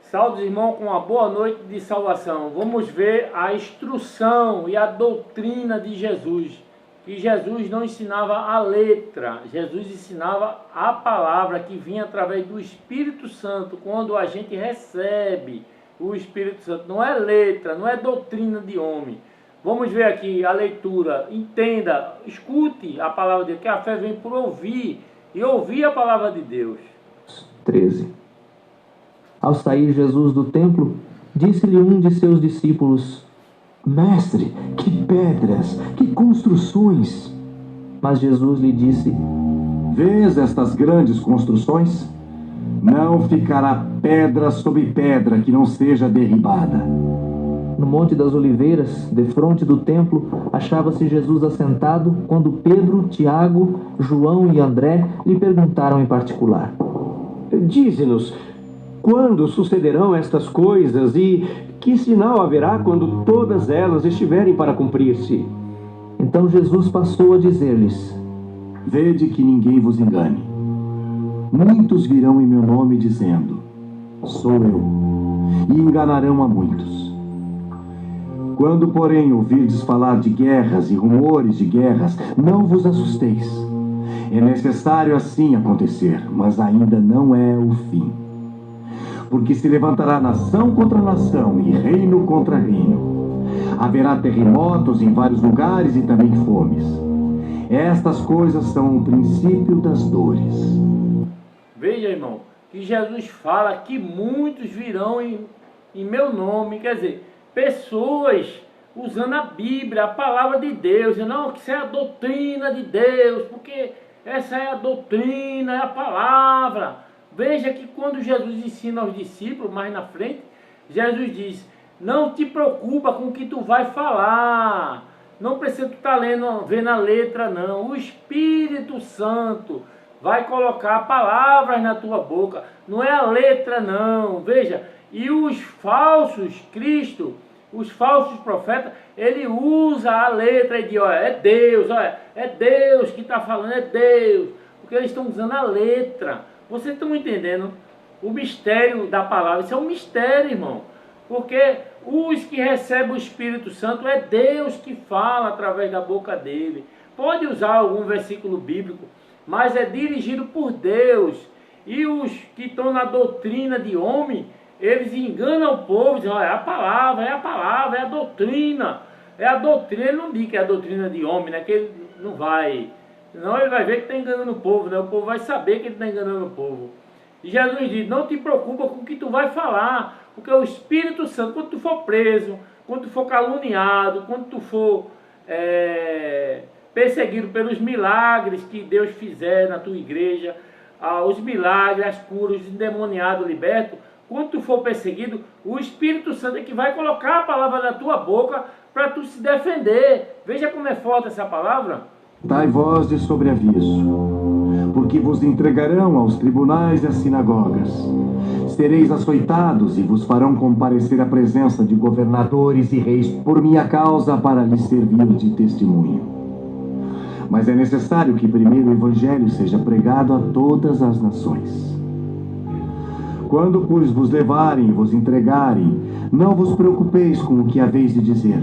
Saúde, irmão, com uma boa noite de salvação. Vamos ver a instrução e a doutrina de Jesus. Que Jesus não ensinava a letra, Jesus ensinava a palavra que vinha através do Espírito Santo, quando a gente recebe o Espírito Santo. Não é letra, não é doutrina de homem. Vamos ver aqui a leitura. Entenda, escute a palavra de Deus, que a fé vem por ouvir e ouvir a palavra de Deus. 13. Ao sair Jesus do templo, disse-lhe um de seus discípulos: Mestre, que pedras, que construções! Mas Jesus lhe disse: Vês estas grandes construções? Não ficará pedra sobre pedra que não seja derribada. No Monte das Oliveiras, defronte do templo, achava-se Jesus assentado, quando Pedro, Tiago, João e André lhe perguntaram em particular: Dize-nos, quando sucederão estas coisas e que sinal haverá quando todas elas estiverem para cumprir-se? Então Jesus passou a dizer-lhes: Vede que ninguém vos engane. Muitos virão em meu nome dizendo: Sou eu, e enganarão a muitos. Quando, porém, ouvirdes falar de guerras e rumores de guerras, não vos assusteis. É necessário assim acontecer, mas ainda não é o fim. Porque se levantará nação contra nação e reino contra reino. Haverá terremotos em vários lugares e também fomes. Estas coisas são o princípio das dores. Veja, irmão, que Jesus fala que muitos virão em meu nome, quer dizer, pessoas usando a Bíblia, a palavra de Deus, não, que isso é a doutrina de Deus, porque essa é a doutrina, é a palavra. Veja que quando Jesus ensina aos discípulos, mais na frente, Jesus diz: não te preocupa com o que tu vai falar, não precisa tu estar vendo a letra não, o Espírito Santo vai colocar palavras na tua boca, não é a letra não. Veja, e os falsos Cristo, os falsos profetas, ele usa a letra e diz: olha, é Deus, olha, é Deus que está falando, é Deus, porque eles estão usando a letra. Vocês estão entendendo o mistério da palavra? Isso é um mistério, irmão, porque os que recebem o Espírito Santo é Deus que fala através da boca dele. Pode usar algum versículo bíblico, mas é dirigido por Deus. E os que estão na doutrina de homem, eles enganam o povo, dizem: olha, é a palavra, é a palavra, é a doutrina. É a doutrina, ele não diz que é a doutrina de homem, né? Que ele não vai. Senão ele vai ver que está enganando o povo, né? O povo vai saber que ele está enganando o povo. E Jesus diz: não te preocupa com o que tu vai falar, porque o Espírito Santo, quando tu for preso, quando tu for caluniado, quando tu for perseguido pelos milagres que Deus fizer na tua igreja, os milagres, as curas, os endemoniados libertos, quando tu for perseguido, o Espírito Santo é que vai colocar a palavra na tua boca para tu se defender. Veja como é forte essa palavra. Dai voz de sobreaviso, porque vos entregarão aos tribunais e às sinagogas. Sereis açoitados e vos farão comparecer à presença de governadores e reis por minha causa, para lhes servir de testemunho. Mas é necessário que primeiro o Evangelho seja pregado a todas as nações. Quando, pois, vos levarem e vos entregarem, não vos preocupeis com o que haveis de dizer,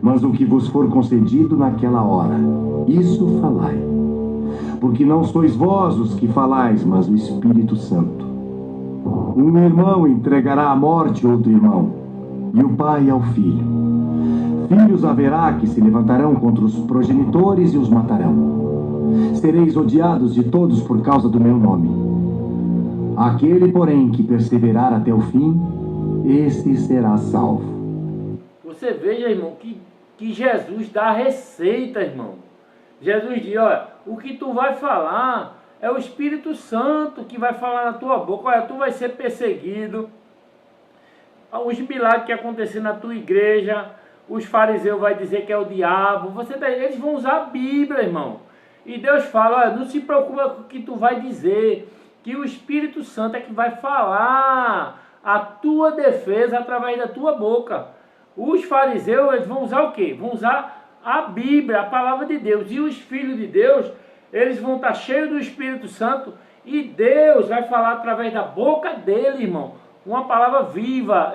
mas o que vos for concedido naquela hora, isso falai. Porque não sois vós os que falais, mas o Espírito Santo. Um irmão entregará à morte outro irmão, e o pai ao filho. Filhos haverá que se levantarão contra os progenitores e os matarão. Sereis odiados de todos por causa do meu nome. Aquele, porém, que perseverar até o fim, esse será salvo. Você veja, irmão, que Jesus dá a receita, irmão. Jesus diz: olha, o que tu vai falar é o Espírito Santo que vai falar na tua boca. Olha, tu vai ser perseguido. Os milagres que acontecer na tua igreja, os fariseus vão dizer que é o diabo. Eles vão usar a Bíblia, irmão. E Deus fala: olha, não se preocupa com o que tu vai dizer, que o Espírito Santo é que vai falar a tua defesa através da tua boca. Os fariseus, eles vão usar o quê? Vão usar a Bíblia, a palavra de Deus. E os filhos de Deus, eles vão estar cheios do Espírito Santo, e Deus vai falar através da boca dele, irmão, uma palavra viva.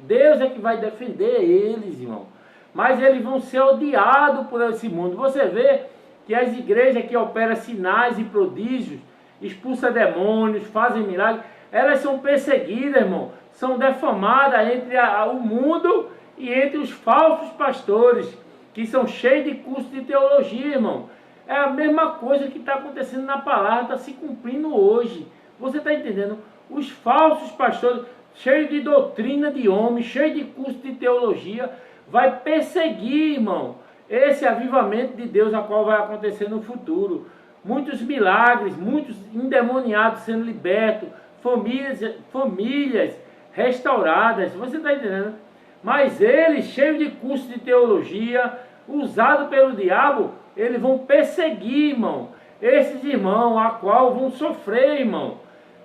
Deus é que vai defender eles, irmão. Mas eles vão ser odiados por esse mundo. Você vê que as igrejas que operam sinais e prodígios, expulsam demônios, fazem milagres, elas são perseguidas, irmão. São defamadas entre o mundo e entre os falsos pastores, que são cheios de curso de teologia, irmão. É a mesma coisa que está acontecendo na palavra, está se cumprindo hoje. Você está entendendo? Os falsos pastores, cheios de doutrina de homem, cheios de curso de teologia, vai perseguir, irmão, esse avivamento de Deus, a qual vai acontecer no futuro. Muitos milagres, muitos endemoniados sendo libertos, famílias restauradas. Você está entendendo? Mas eles, cheios de curso de teologia, usados pelo diabo, eles vão perseguir, irmão, esses irmãos, a qual vão sofrer, irmão.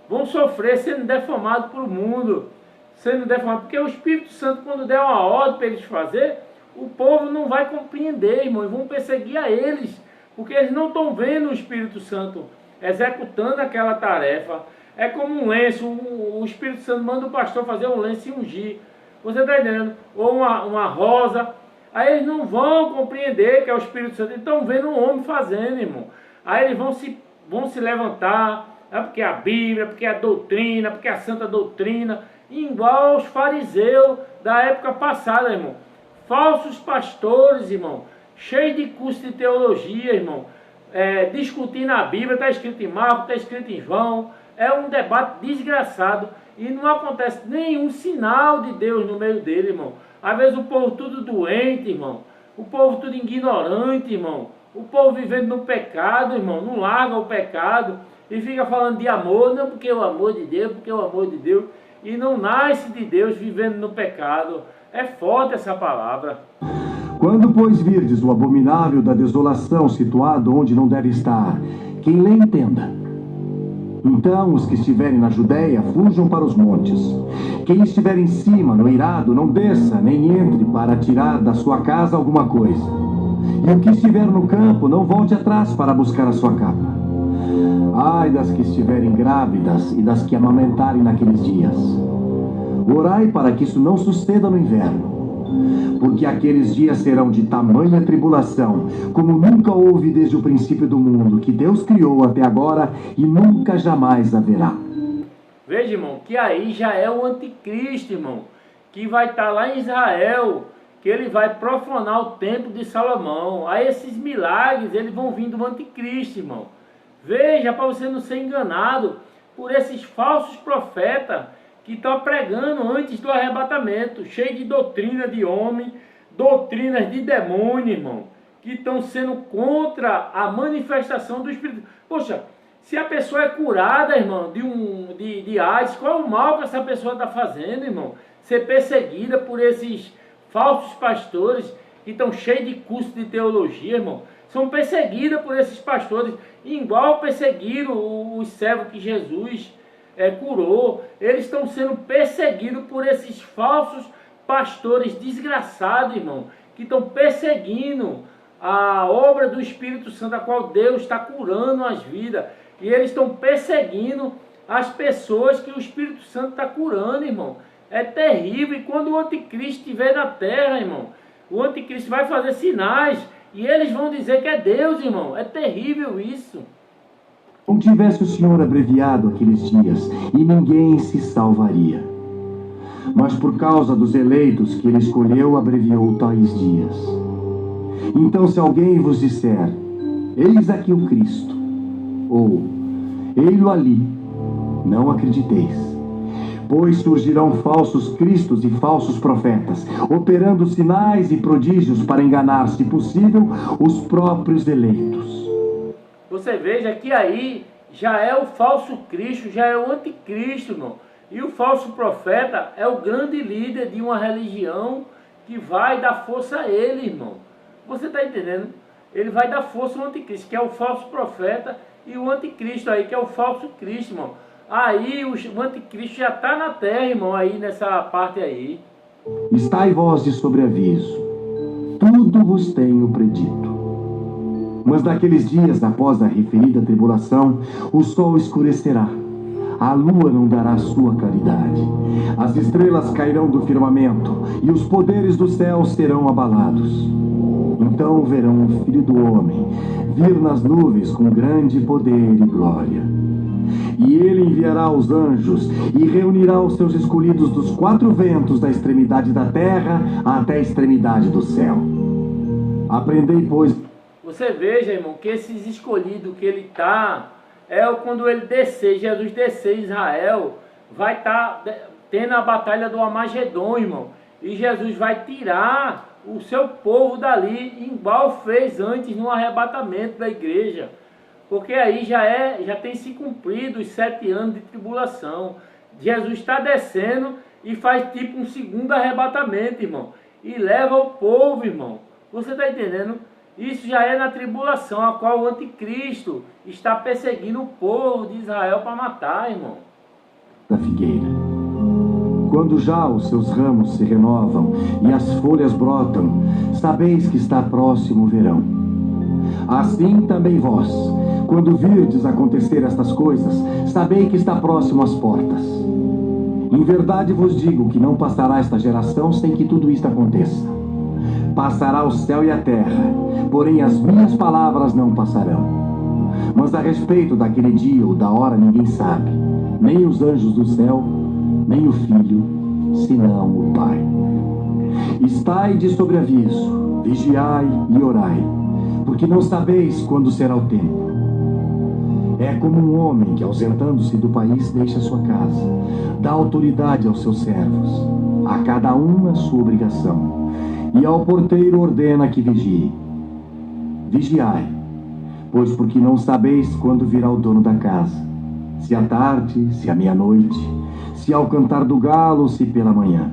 Vão sofrer sendo defamados por mundo, sendo defamados. Porque o Espírito Santo, quando der uma ordem para eles fazer, o povo não vai compreender, irmão, e vão perseguir a eles, porque eles não estão vendo o Espírito Santo executando aquela tarefa. É como um lenço, o Espírito Santo manda o pastor fazer um lenço e ungir. Você está entendendo? Ou uma rosa. Aí eles não vão compreender que é o Espírito Santo. Eles estão vendo um homem fazendo, irmão. Aí eles vão se levantar, porque é a Bíblia, porque é a doutrina, porque é a santa doutrina. Igual aos fariseus da época passada, irmão. Falsos pastores, irmão. Cheios de curso de teologia, irmão. Discutindo a Bíblia, está escrito em Marcos, está escrito em João. É um debate desgraçado. E não acontece nenhum sinal de Deus no meio dele, irmão. Às vezes o povo tudo doente, irmão. O povo tudo ignorante, irmão. O povo vivendo no pecado, irmão. Não larga o pecado. E fica falando de amor. Não porque é o amor de Deus, porque é o amor de Deus. E não nasce de Deus vivendo no pecado. É forte essa palavra. Quando, pois, virdes o abominável da desolação situado onde não deve estar, quem lê entenda. Então os que estiverem na Judéia fujam para os montes. Quem estiver em cima, no eirado, não desça, nem entre para tirar da sua casa alguma coisa. E o que estiver no campo, não volte atrás para buscar a sua capa. Ai das que estiverem grávidas e das que amamentarem naqueles dias. Orai para que isso não suceda no inverno. Porque aqueles dias serão de tamanha tribulação, como nunca houve desde o princípio do mundo, que Deus criou até agora e nunca jamais haverá. Veja, irmão, que aí já é o anticristo, irmão, que vai estar lá em Israel, que ele vai profanar o templo de Salomão. Aí esses milagres, eles vão vir do anticristo, irmão. Veja, para você não ser enganado por esses falsos profetas que estão pregando antes do arrebatamento, cheio de doutrina de homem, doutrinas de demônio, irmão, que estão sendo contra a manifestação do Espírito. Poxa, se a pessoa é curada, irmão, de AIDS, qual é o mal que essa pessoa está fazendo, irmão? Ser perseguida por esses falsos pastores que estão cheios de curso de teologia, irmão. São perseguidas por esses pastores, igual perseguiram os servos que Jesus curou. Eles estão sendo perseguidos por esses falsos pastores desgraçados, irmão, que estão perseguindo a obra do Espírito Santo, a qual Deus está curando as vidas. E eles estão perseguindo as pessoas que o Espírito Santo está curando, irmão. É terrível. E quando o anticristo estiver na terra, irmão, o anticristo vai fazer sinais e eles vão dizer que é Deus, irmão. É terrível isso. Não tivesse o Senhor abreviado aqueles dias, e ninguém se salvaria. Mas por causa dos eleitos que ele escolheu, abreviou tais dias. Então, se alguém vos disser, eis aqui o Cristo, ou ei-lo ali, não acrediteis. Pois surgirão falsos cristos e falsos profetas, operando sinais e prodígios para enganar, se possível, os próprios eleitos. Você veja que aí já é o falso Cristo, já é o anticristo, irmão. E o falso profeta é o grande líder de uma religião que vai dar força a ele, irmão. Você está entendendo? Ele vai dar força ao anticristo, que é o falso profeta, e o anticristo aí, que é o falso Cristo, irmão. Aí o anticristo já está na terra, irmão, aí nessa parte aí. Estai vós de sobreaviso, tudo vos tenho predito. Mas naqueles dias, após a referida tribulação, o sol escurecerá, a lua não dará sua claridade. As estrelas cairão do firmamento, e os poderes do céu serão abalados. Então verão o Filho do Homem vir nas nuvens com grande poder e glória. E ele enviará os anjos e reunirá os seus escolhidos dos 4 ventos, da extremidade da terra até a extremidade do céu. Aprendei, pois... Você veja, irmão, que esses escolhidos que ele está, quando ele descer, Jesus descer em Israel, vai estar tendo a batalha do Armagedon, irmão. E Jesus vai tirar o seu povo dali, igual fez antes no arrebatamento da igreja. Porque aí já tem se cumprido os 7 anos de tribulação. Jesus está descendo e faz tipo um segundo arrebatamento, irmão. E leva o povo, irmão. Você está entendendo? Isso já é na tribulação, a qual o anticristo está perseguindo o povo de Israel para matar, irmão. Da figueira. Quando já os seus ramos se renovam e as folhas brotam, sabeis que está próximo o verão. Assim também vós, quando virdes acontecer estas coisas, sabei que está próximo às portas. Em verdade vos digo que não passará esta geração sem que tudo isto aconteça. Passará o céu e a terra, porém as minhas palavras não passarão. Mas a respeito daquele dia ou da hora ninguém sabe, nem os anjos do céu, nem o Filho, senão o Pai. Estai de sobreaviso, vigiai e orai, porque não sabeis quando será o tempo. É como um homem que, ausentando-se do país, deixa sua casa, dá autoridade aos seus servos, a cada um a sua obrigação, e ao porteiro ordena que vigie. Vigiai, pois porque não sabeis quando virá o dono da casa, se à tarde, se à meia-noite, se ao cantar do galo, se pela manhã,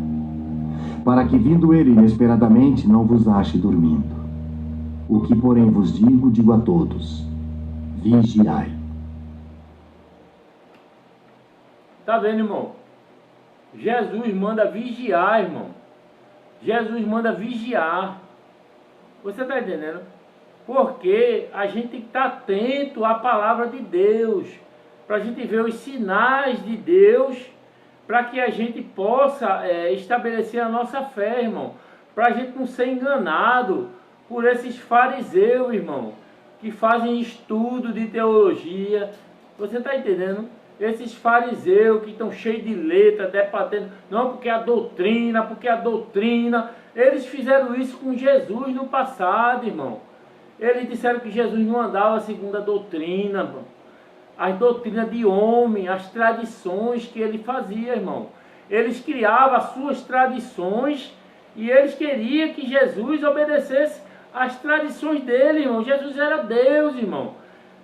para que vindo ele inesperadamente não vos ache dormindo. O que porém vos digo, digo a todos: vigiai. Tá vendo, irmão? Jesus manda vigiar, irmão. Jesus manda vigiar. Você está entendendo? Porque a gente tem que estar atento à palavra de Deus, para a gente ver os sinais de Deus, para que a gente possa estabelecer a nossa fé, irmão. Para a gente não ser enganado por esses fariseus, irmão, que fazem estudo de teologia. Você está entendendo? Esses fariseus que estão cheios de letra, debatendo, não, porque a doutrina, eles fizeram isso com Jesus no passado, irmão. Eles disseram que Jesus não andava segundo a doutrina, irmão. As doutrinas de homem, as tradições que ele fazia, irmão. Eles criavam as suas tradições e eles queriam que Jesus obedecesse às tradições dele, irmão. Jesus era Deus, irmão.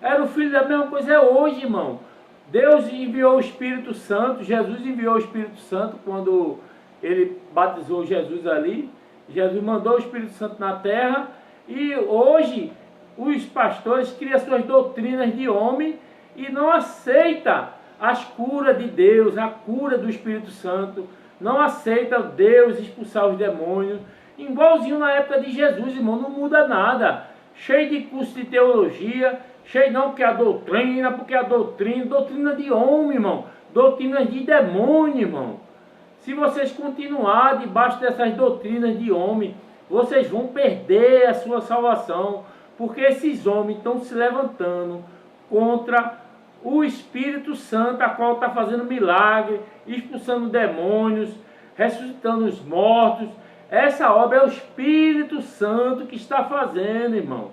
Era o Filho da mesma coisa é hoje, irmão. Deus enviou o Espírito Santo, Jesus enviou o Espírito Santo quando ele batizou Jesus ali. Jesus mandou o Espírito Santo na terra e hoje os pastores criam suas doutrinas de homem e não aceita as curas de Deus, a cura do Espírito Santo, não aceita Deus expulsar os demônios, igualzinho na época de Jesus, irmão, não muda nada, cheio de curso de teologia, cheio não, porque a doutrina de homem, irmão, doutrina de demônio, irmão. Se vocês continuar debaixo dessas doutrinas de homem, vocês vão perder a sua salvação, porque esses homens estão se levantando contra o Espírito Santo, a qual está fazendo milagre, expulsando demônios, ressuscitando os mortos. Essa obra é o Espírito Santo que está fazendo, irmão.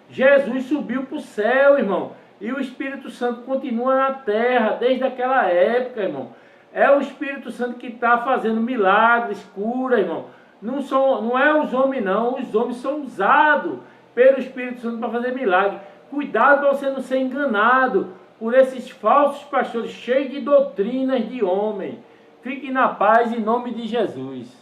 Jesus subiu para o céu, irmão, e o Espírito Santo continua na terra desde aquela época, irmão. É o Espírito Santo que está fazendo milagres, cura, irmão. Não é os homens, não. Os homens são usados pelo Espírito Santo para fazer milagre. Cuidado para você não ser enganado por esses falsos pastores cheios de doutrinas de homem. Fique na paz em nome de Jesus.